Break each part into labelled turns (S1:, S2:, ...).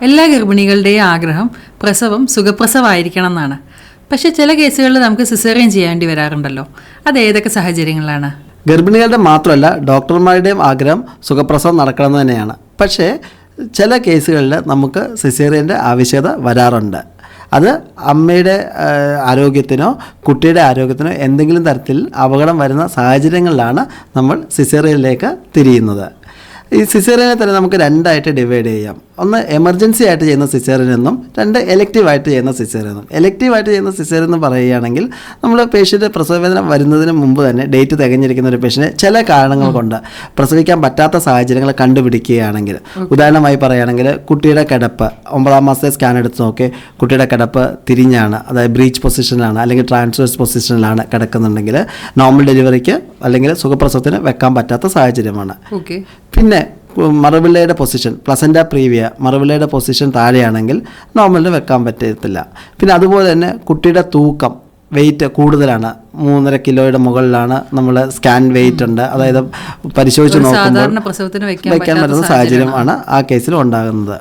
S1: എല്ലാ ഗർഭിണികളുടെയും ആഗ്രഹം പ്രസവം സുഖപ്രസവമായിരിക്കണം എന്നാണ്. പക്ഷേ ചില കേസുകളിൽ നമുക്ക് സിസേറിയൻ ചെയ്യേണ്ടി വരാറുണ്ടല്ലോ. അത് ഏതൊക്കെ സാഹചര്യങ്ങളിലാണ്?
S2: ഗർഭിണികളുടെ മാത്രമല്ല ഡോക്ടർമാരുടെയും ആഗ്രഹം സുഖപ്രസവം നടക്കണം തന്നെയാണ്. പക്ഷേ ചില കേസുകളിൽ നമുക്ക് സിസേറിയൻ്റെ ആവശ്യകത വരാറുണ്ട്. അത് അമ്മയുടെ ആരോഗ്യത്തിനോ കുട്ടിയുടെ ആരോഗ്യത്തിനോ എന്തെങ്കിലും തരത്തിൽ അപകടം വരുന്ന സാഹചര്യങ്ങളിലാണ് നമ്മൾ സിസേറിയനിലേക്ക് തിരിയുന്നത്. ഈ സിസേറിയനെ തന്നെ നമുക്ക് രണ്ടായിട്ട് ഡിവൈഡ് ചെയ്യാം. ഒന്ന് എമർജൻസി ആയിട്ട് ചെയ്യുന്ന സിസേറിയൻ എന്നും രണ്ട് എലക്റ്റീവായിട്ട് ചെയ്യുന്ന സിസേറിയൻ എന്നും. എലക്റ്റീവായിട്ട് ചെയ്യുന്ന സിസേറിയൻ എന്ന് പറയുകയാണെങ്കിൽ നമ്മൾ പേഷ്യൻ്റ് പ്രസവവേദന വരുന്നതിന് മുമ്പ് തന്നെ ഡേറ്റ് തികഞ്ഞിരിക്കുന്ന ഒരു പേഷ്യനെ ചില കാരണങ്ങൾ കൊണ്ട് പ്രസവിക്കാൻ പറ്റാത്ത സാഹചര്യങ്ങൾ കണ്ടുപിടിക്കുകയാണെങ്കിൽ, ഉദാഹരണമായി പറയുകയാണെങ്കിൽ കുട്ടിയുടെ കിടപ്പ് 9-ാം മാസത്തെ സ്കാൻ എടുത്ത് നോക്കി കുട്ടിയുടെ കിടപ്പ് തിരിഞ്ഞാണ്, അതായത് ബ്രീച്ച് പൊസിഷനിലാണ് അല്ലെങ്കിൽ ട്രാൻസ്വേഴ്സ് പൊസിഷനിലാണ് കിടക്കുന്നുണ്ടെങ്കിൽ നോർമൽ ഡെലിവറിക്ക് അല്ലെങ്കിൽ സുഖപ്രസവത്തിന് വെക്കാൻ പറ്റാത്ത സാഹചര്യമാണ്. പിന്നെ മറുപിള്ളയുടെ പൊസിഷൻ പ്ലസൻ്റ പ്രീവിയ മറുപിള്ളയുടെ പൊസിഷൻ താഴെയാണെങ്കിൽ നോർമലിന് വെക്കാൻ പറ്റത്തില്ല. പിന്നെ അതുപോലെ തന്നെ കുട്ടിയുടെ തൂക്കം വെയിറ്റ് കൂടുതലാണ്, 3.5 കിലോയുടെ മുകളിലാണ് നമ്മൾ സ്കാൻ വെയിറ്റ് ഉണ്ട്, അതായത് പരിശോധിച്ച് നോക്കുമ്പോൾ വയ്ക്കാൻ പറ്റുന്ന സാഹചര്യമാണ് ആ കേസിൽ ഉണ്ടാകുന്നത്.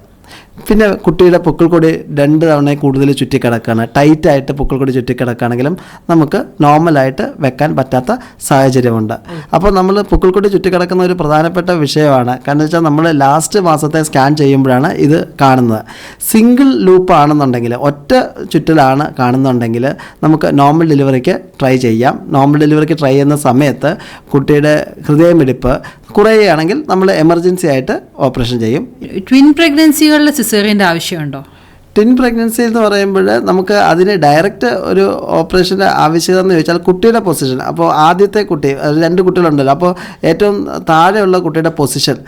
S2: പിന്നെ കുട്ടിയുടെ പൊക്കിൾക്കൊടി 2 തവണ കൂടുതൽ ചുറ്റിക്കിടക്കുകയാണ്, ടൈറ്റായിട്ട് പൊക്കിൾക്കൊടി ചുറ്റിക്കിടക്കുകയാണെങ്കിലും നമുക്ക് നോർമലായിട്ട് വെക്കാൻ പറ്റാത്ത സാഹചര്യമുണ്ട്. അപ്പോൾ നമ്മൾ പൊക്കിൾക്കൊടി ചുറ്റിക്കിടക്കുന്ന ഒരു പ്രധാനപ്പെട്ട വിഷയമാണ്. കാരണം വെച്ചാൽ നമ്മൾ ലാസ്റ്റ് മാസത്തെ സ്കാൻ ചെയ്യുമ്പോഴാണ് ഇത് കാണുന്നത്. സിംഗിൾ ലൂപ്പ് ആണെന്നുണ്ടെങ്കിൽ, ഒറ്റ ചുറ്റലാണ് കാണുന്നുണ്ടെങ്കിൽ നമുക്ക് നോർമൽ ഡെലിവറിക്ക് ട്രൈ ചെയ്യാം. നോർമൽ ഡെലിവറിക്ക് ട്രൈ ചെയ്യുന്ന സമയത്ത് കുട്ടിയുടെ ഹൃദയമിടിപ്പ് കുറയുകയാണെങ്കിൽ നമ്മൾ എമർജൻസി ആയിട്ട് ഓപ്പറേഷൻ ചെയ്യും.
S1: ട്വിൻ പ്രഗ്നൻസികളിൽ സിസേറിയൻ്റെ ആവശ്യമുണ്ടോ?
S2: ട്വിൻ പ്രഗ്നൻസി എന്ന് പറയുമ്പോൾ നമുക്ക് അതിന് ഡയറക്റ്റ് ഒരു ഓപ്പറേഷൻ്റെ ആവശ്യകത എന്ന് ചോദിച്ചാൽ കുട്ടിയുടെ പൊസിഷൻ, അപ്പോൾ ആദ്യത്തെ കുട്ടി 2 കുട്ടികളുണ്ടല്ലോ, അപ്പോൾ ഏറ്റവും താഴെയുള്ള കുട്ടിയുടെ പൊസിഷൻ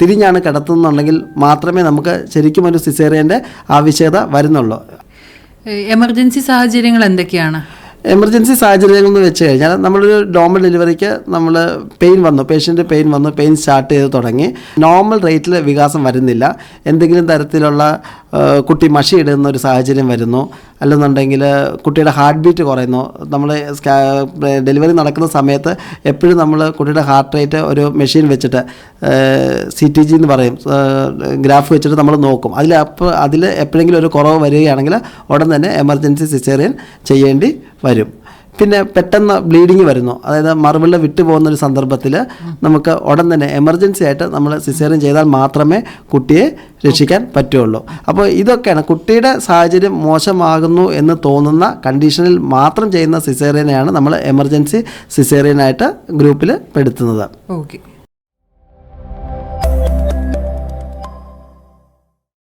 S2: തിരിഞ്ഞാണ് കിടത്തുന്നുണ്ടെങ്കിൽ മാത്രമേ നമുക്ക് ശരിക്കും ഒരു സിസേറിയൻ്റെ ആവശ്യകത വരുന്നുള്ളൂ.
S1: എമർജൻസി സാഹചര്യങ്ങൾ എന്തൊക്കെയാണ്?
S2: എമർജൻസി സാഹചര്യങ്ങൾ എന്ന് വെച്ച് കഴിഞ്ഞാൽ നമ്മളൊരു നോർമൽ ഡെലിവറിക്ക് നമ്മൾ പേഷ്യൻ്റ് പെയിൻ വന്നു, പെയിൻ സ്റ്റാർട്ട് ചെയ്ത് തുടങ്ങി, നോർമൽ റേറ്റിൽ വികാസം വരുന്നില്ല, എന്തെങ്കിലും തരത്തിലുള്ള കുട്ടി മഷി ഇടുന്ന ഒരു സാഹചര്യം വരുന്നു, അല്ലെന്നുണ്ടെങ്കിൽ കുട്ടിയുടെ ഹാർട്ട് ബീറ്റ് കുറയുന്നു. നമ്മൾ ഡെലിവറി നടക്കുന്ന സമയത്ത് എപ്പോഴും നമ്മൾ കുട്ടിയുടെ ഹാർട്ട് റേറ്റ് ഒരു മെഷീൻ വെച്ചിട്ട് CTG എന്ന് പറയും, ഗ്രാഫ് വെച്ചിട്ട് നമ്മൾ നോക്കും. അതിൽ എപ്പോഴെങ്കിലും ഒരു കുറവ് വരികയാണെങ്കിൽ ഉടൻ തന്നെ എമർജൻസി സിസേറിയൻ ചെയ്യേണ്ടി വരും. പിന്നെ പെട്ടെന്ന് ബ്ലീഡിങ് വരുന്നു, അതായത് മറുപിള്ള വിട്ടുപോകുന്നൊരു സന്ദർഭത്തിൽ നമുക്ക് ഉടൻ തന്നെ എമർജൻസി ആയിട്ട് നമ്മൾ സിസേറിയൻ ചെയ്താൽ മാത്രമേ കുട്ടിയെ രക്ഷിക്കാൻ പറ്റുള്ളൂ. അപ്പോൾ ഇതൊക്കെയാണ് കുട്ടിയുടെ സാഹചര്യം മോശമാകുന്നു എന്ന് തോന്നുന്ന കണ്ടീഷനിൽ മാത്രം ചെയ്യുന്ന സിസേറിയനെയാണ് നമ്മൾ എമർജൻസി സിസേറിയനായിട്ട് ഗ്രൂപ്പിൽ പെടുത്തുന്നത്.
S1: ഓക്കെ.